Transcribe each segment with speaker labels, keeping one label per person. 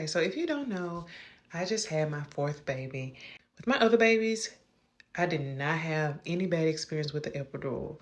Speaker 1: Okay, so if you don't know, I just had my 4th baby. With my other babies, I did not have any bad experience with the epidural,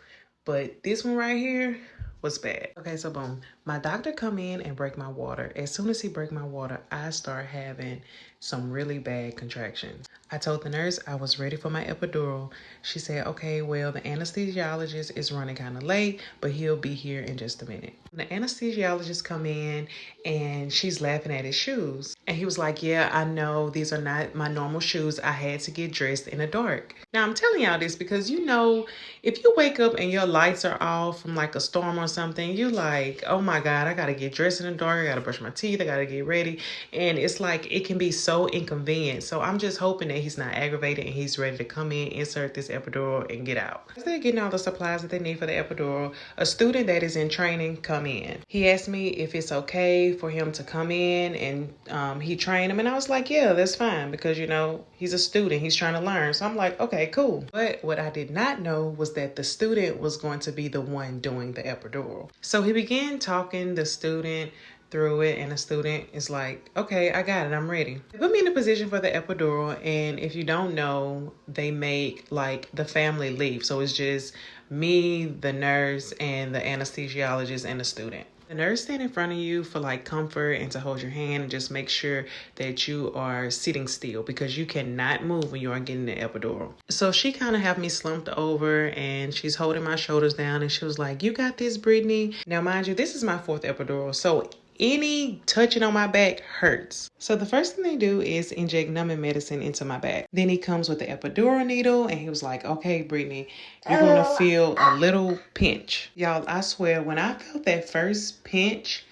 Speaker 1: but this one right here was bad. Okay, so boom, my doctor come in and break my water. As soon as he break my water, I start having some really bad contractions. I told the nurse I was ready for my epidural. She said, okay, well, the anesthesiologist is running kind of late, but he'll be here in just a minute. The anesthesiologist come in and she's laughing at his shoes. And he was like, yeah, I know these are not my normal shoes. I had to get dressed in the dark. Now, I'm telling y'all this because, you know, if you wake up and your lights are off from like a storm or something, you like, oh my God, I got to get dressed in the dark. I got to brush my teeth. I got to get ready. And it's like, it can be so inconvenient. So I'm just hoping that he's not aggravated and he's ready to come in, insert this epidural and get out. As they're getting all the supplies that they need for the epidural, a student that is in training come in. He asked me if it's okay for him to come in and he trained him. And I was like, yeah, that's fine because, you know, he's a student. He's trying to learn. So I'm like, okay, cool. But what I did not know was that the student was going to be the one doing the epidural. So he began talking the student through it, and the student is like, okay, I got it, I'm ready. They put me in a position for the epidural, and if you don't know, they make like the family leave. So it's just me, the nurse, and the anesthesiologist and the student. The nurse stand in front of you for like comfort and to hold your hand and just make sure that you are sitting still because you cannot move when you are getting the epidural. So she kind of have me slumped over and she's holding my shoulders down and she was like, you got this, Brittany. Now, mind you, this is my 4th epidural. So any touching on my back hurts. So the first thing they do is inject numbing medicine into my back. Then he comes with the epidural needle and he was like, okay, Brittany, you're going to feel a little pinch. Y'all, I swear, when I felt that first pinch,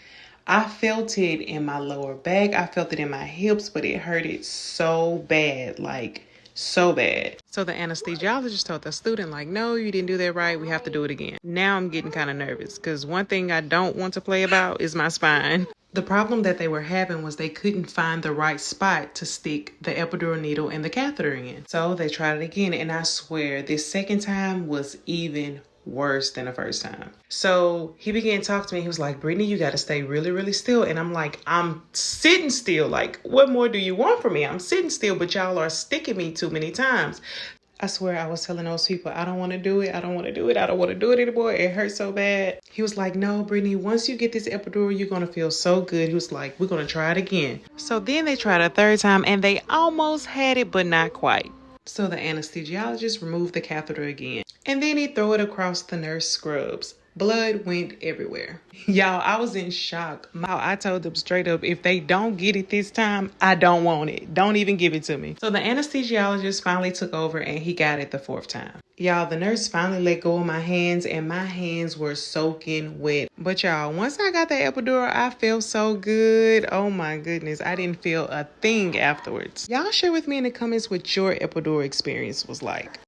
Speaker 1: I felt it in my lower back. I felt it in my hips, but it hurted so bad, like so bad. So the anesthesiologist told the student like, no, you didn't do that right. We have to do it again. Now I'm getting kind of nervous because one thing I don't want to play about is my spine. The problem that they were having was they couldn't find the right spot to stick the epidural needle and the catheter in. So they tried it again. And I swear this second time was even worse than the first time. So he began to talk to me. He was like, Brittany, you got to stay really, really still. And I'm like, I'm sitting still. Like, what more do you want from me? I'm sitting still, but y'all are sticking me too many times. I swear I was telling those people, I don't want to do it. I don't want to do it. I don't want to do it anymore. It hurts so bad. He was like, no, Brittany, once you get this epidural, you're going to feel so good. He was like, we're going to try it again. So then they tried a 3rd time and they almost had it, but not quite. So the anesthesiologist removed the catheter again. And then he threw it across the nurse scrubs. Blood went everywhere. Y'all, I was in shock. I told them straight up, if they don't get it this time, I don't want it. Don't even give it to me. So the anesthesiologist finally took over and he got it the 4th time. Y'all, the nurse finally let go of my hands and my hands were soaking wet. But y'all, once I got the epidural, I felt so good. Oh my goodness. I didn't feel a thing afterwards. Y'all share with me in the comments what your epidural experience was like.